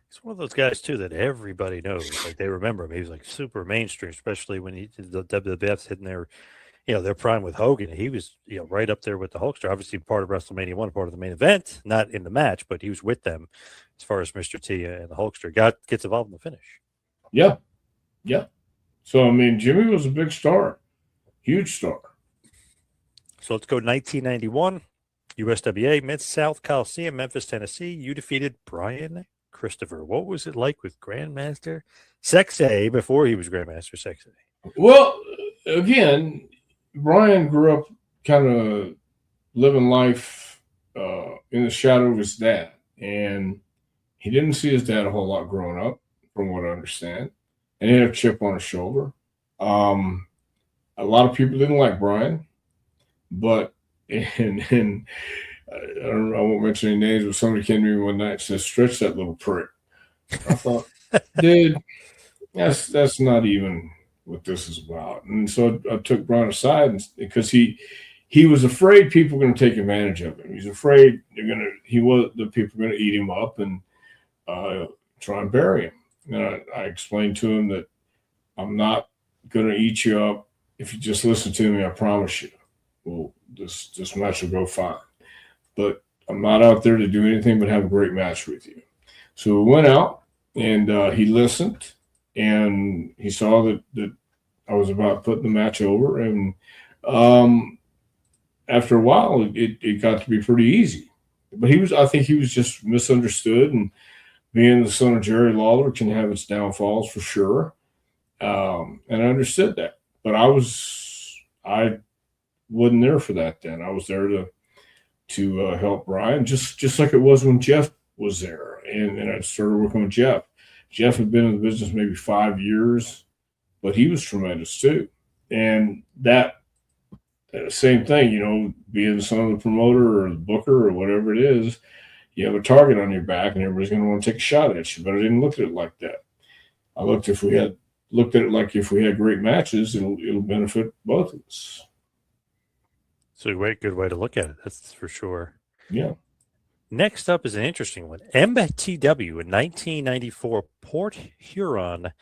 A: He's one of those guys too that everybody knows. Like they remember him. He was like super mainstream, especially when the WWF's hitting their prime with Hogan. He was, right up there with the Hulkster. Obviously, part of WrestleMania 1, part of the main event, not in the match, but he was with them as far as Mr. T and the Hulkster gets involved in the finish.
B: Yeah. So, Jimmy was a big star, huge star.
A: So let's go 1991, USWA, Mid-South Coliseum, Memphis, Tennessee. You defeated Brian Christopher. What was it like with Grandmaster Sexay before he was Grandmaster Sexay?
B: Well, again, Brian grew up kind of living life in the shadow of his dad, and he didn't see his dad a whole lot growing up, from what I understand, and he had a chip on his shoulder. A lot of people didn't like Brian, but I won't mention any names, but somebody came to me one night and said, "Stretch that little prick." I thought, dude, that's not even what this is about. And so I took Brian aside because he was afraid people were going to take advantage of him. He's afraid the people were going to eat him up and try and bury him. And I explained to him that I'm not going to eat you up. If you just listen to me, I promise you, well, this match will go fine. But I'm not out there to do anything but have a great match with you. So we went out, and he listened. And he saw that I was about putting the match over. And after a while, it got to be pretty easy. But I think he was just misunderstood. And being the son of Jerry Lawler can have its downfalls for sure. And I understood that. but I wasn't there for that then. I was there to help Brian, just like it was when Jeff was there, and I started working with Jeff. Jeff had been in the business maybe 5 years, but he was tremendous too. And that same thing, being the son of the promoter or the booker or whatever it is, you have a target on your back, and everybody's going to want to take a shot at you. But I didn't look at it like that. I looked at it like if we had great matches, it'll benefit both of us.
A: So a good way to look at it. That's for sure.
B: Yeah.
A: Next up is an interesting one. MTW in 1994, Port Huron,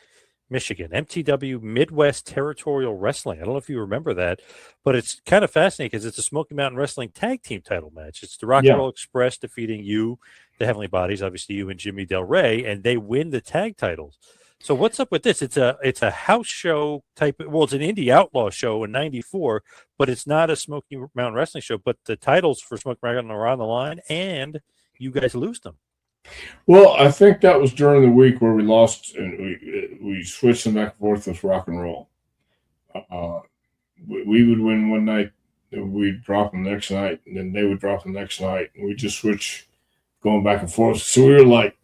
A: Michigan. MTW, Midwest Territorial Wrestling. I don't know if you remember that, but it's kind of fascinating because it's a Smoky Mountain Wrestling tag team title match. It's the Rock and Roll Express defeating the Heavenly Bodies, obviously you and Jimmy Del Rey, and they win the tag titles. So what's up with this? It's a house show type. Well, it's an indie outlaw show in '94, but it's not a Smoky Mountain Wrestling show. But the titles for Smoky Mountain are on the line, and you guys lose them.
B: Well, I think that was during the week where we lost, and we switched them back and forth with Rock and Roll. We would win one night, and we'd drop them the next night, and then they would drop them the next night, and we just switch going back and forth. So we were like,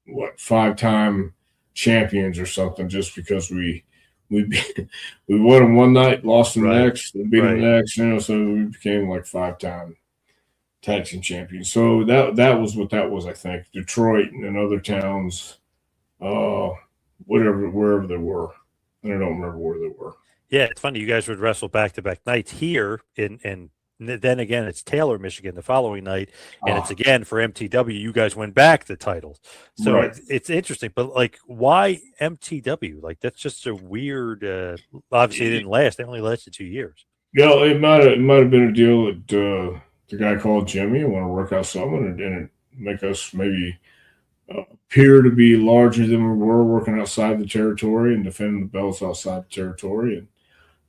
B: 5-time champions or something, just because we won them one night, lost them next, and beat them next, so we became like 5-time tag team champions. So that was what that was, I think. Detroit and other towns, wherever they were. And I don't remember where they were.
A: Yeah, it's funny. You guys would wrestle back-to-back nights here and then again, it's Taylor, Michigan, the following night, and it's again for MTW. You guys win back the titles, so it's interesting. But like, why MTW? Like, that's just a weird. Obviously, it didn't last. They only lasted 2 years.
B: Yeah, it might have been a deal that the guy called Jimmy and want to work out something and make us maybe appear to be larger than we were, working outside the territory and defending the belts outside the territory.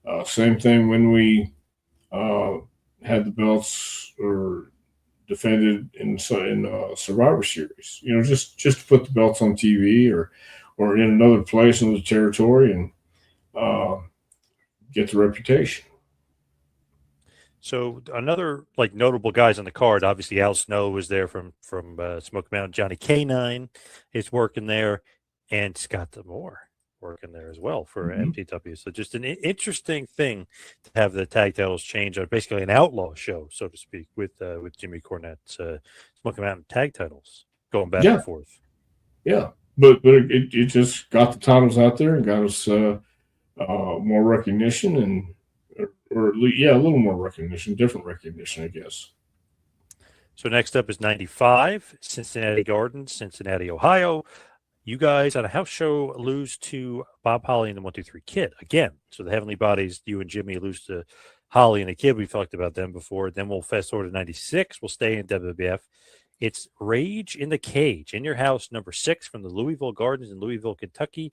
B: And same thing when we had the belts or defended in Survivor Series, just to put the belts on TV or in another place in the territory and get the reputation.
A: So another notable guys on the card, obviously Al Snow was there from Smoky Mountain. Johnny K9 is working there, and Scott D'Amore working there as well for MTW. So just an interesting thing to have the tag titles change on basically an outlaw show, so to speak, with Jimmy Cornette's Smoky Mountain tag titles going back and forth.
B: Yeah, but it just got the titles out there and got us more recognition a little more recognition, different recognition, I guess.
A: So next up is 95, Cincinnati Gardens, Cincinnati, Ohio. You guys on a house show lose to Bob Holly and the 1-2-3 Kid again. So the Heavenly Bodies, you and Jimmy lose to Holly and the Kid. We've talked about them before. Then we'll fast forward to 96. We'll stay in WWF. It's Rage in the Cage in your house, number 6 from the Louisville Gardens in Louisville, Kentucky.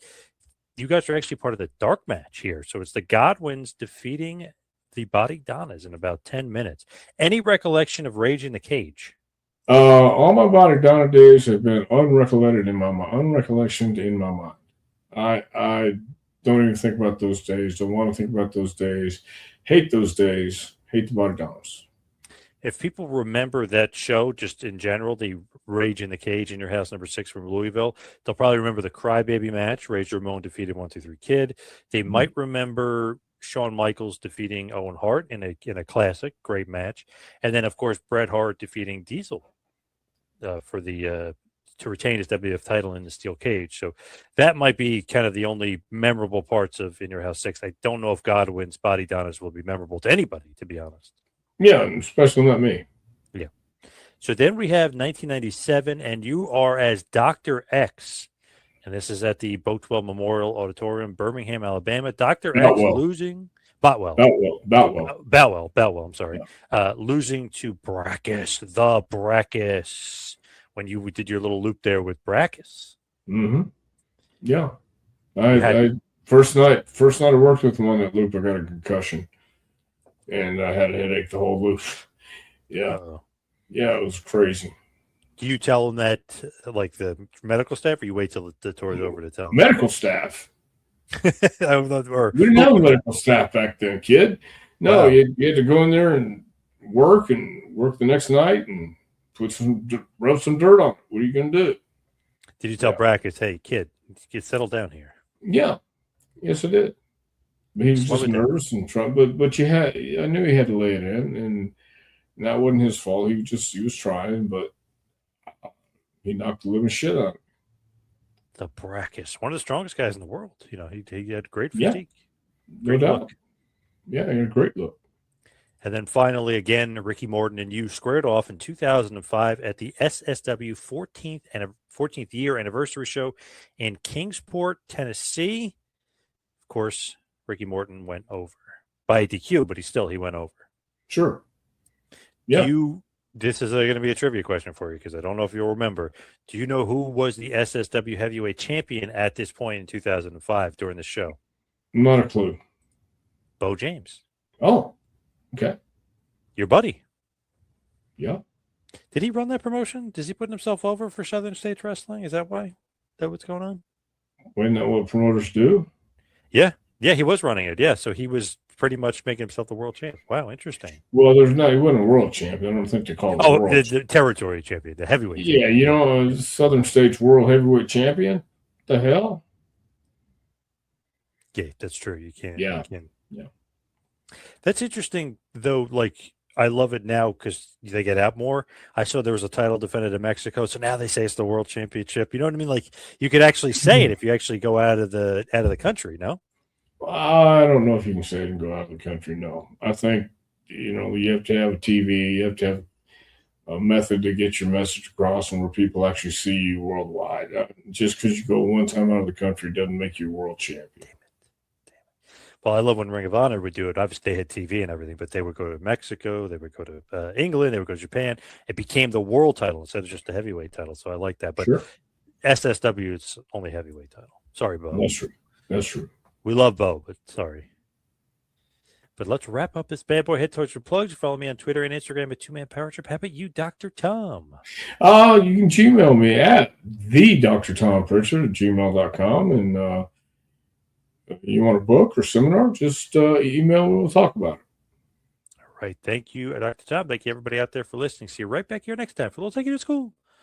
A: You guys are actually part of the dark match here. So it's the Godwinns defeating the Body Donnas in about 10 minutes. Any recollection of Rage in the Cage?
B: All my Body Donna days have been unrecollected in my mind. I don't even think about those days. Don't want to think about those days. Hate those days. Hate the Body Donnas.
A: If people remember that show, just in general, the Rage in the Cage in your house, number 6 from Louisville, they'll probably remember the Crybaby match. Rage Ramon defeated 1-2-3 Kid. They might remember Shawn Michaels defeating Owen Hart in a classic, great match. And then, of course, Bret Hart defeating Diesel for the to retain his WWF title in the steel cage. So that might be kind of the only memorable parts of In Your House 6. I don't know if Godwinns Body Donnas will be memorable to anybody, to be honest.
B: Yeah, especially not me.
A: Yeah. So then we have 1997, and you are as Dr. X. And this is at the Boatwell Memorial Auditorium, Birmingham, Alabama. Dr. X losing. Boutwell, I'm sorry. Yeah. Losing to the Brackus, when you did your little loop there with Brackus.
B: Mm-hmm. Yeah. I first night I worked with him on that loop, I got a concussion. And I had a headache the whole loop. Yeah. Yeah, it was crazy.
A: Do you tell them that, like the medical staff, or you wait till the tour's over to tell them?
B: Medical staff.
A: Or,
B: we didn't have a medical staff back then, kid. No,
A: wow.
B: you had to go in there and work the next night and rub some dirt on it. What are you going to do?
A: Did you tell Brackets, hey, kid, get settled down here?
B: Yeah. Yes, I did. But he was just nervous and trying, but I knew he had to lay it in, and that wasn't his fault. He was trying, but he knocked the living shit out of him.
A: The Brackets, one of the strongest guys in the world. You know, he had great physique.
B: No doubt. Look. Yeah, he had a great look.
A: And then finally, again, Ricky Morton and you squared off in 2005 at the SSW 14th year anniversary show in Kingsport, Tennessee. Of course, Ricky Morton went over by DQ, but he went over.
B: Sure. Yeah.
A: This is going to be a trivia question for you because I don't know if you'll remember. Do you know who was the SSW heavyweight champion at this point in 2005 during the show?
B: Not a clue.
A: Bo James.
B: Oh, okay.
A: Your buddy.
B: Yeah.
A: Did he run that promotion? Does he put himself over for Southern States Wrestling? Is that why? Is that what's going on?
B: Isn't that what promoters do?
A: Yeah. Yeah, he was running it. Yeah, so he was pretty much making himself the world champ. Wow, interesting.
B: Well, he wasn't a world champion. I don't think they call it world.
A: The territory champion, the heavyweight
B: champion. You know, Southern States World Heavyweight Champion? The hell?
A: Yeah, that's true. You can't.
B: Yeah.
A: Yeah. That's interesting, though. Like, I love it now because they get out more. I saw there was a title defended in Mexico, so now they say it's the world championship. You know what I mean? Like, you could actually say it if you actually go out of the country. No,
B: I don't know if you can say it and go out of the country. No, I think you have to have a TV. You have to have a method to get your message across and where people actually see you worldwide. Just because you go one time out of the country doesn't make you a world champion.
A: Well, I love when Ring of Honor would do it. Obviously, they had TV and everything, but they would go to Mexico, they would go to England, they would go to Japan. It became the world title instead of just the heavyweight title. So I like that. But sure. SSW is only heavyweight title. Sorry, Bo.
B: That's true.
A: We love Bo, but sorry. But let's wrap up this bad boy. Head towards your plugs. Follow me on Twitter and Instagram at 2Man Power Trip. How about you, Dr. Tom?
B: You can Gmail me at the.Tom.Prichard@gmail.com. And you want a book or seminar, just email me. We'll talk about it.
A: All right. Thank you, Dr. Tom. Thank you, everybody out there, for listening. See you right back here next time for Little Take You to School.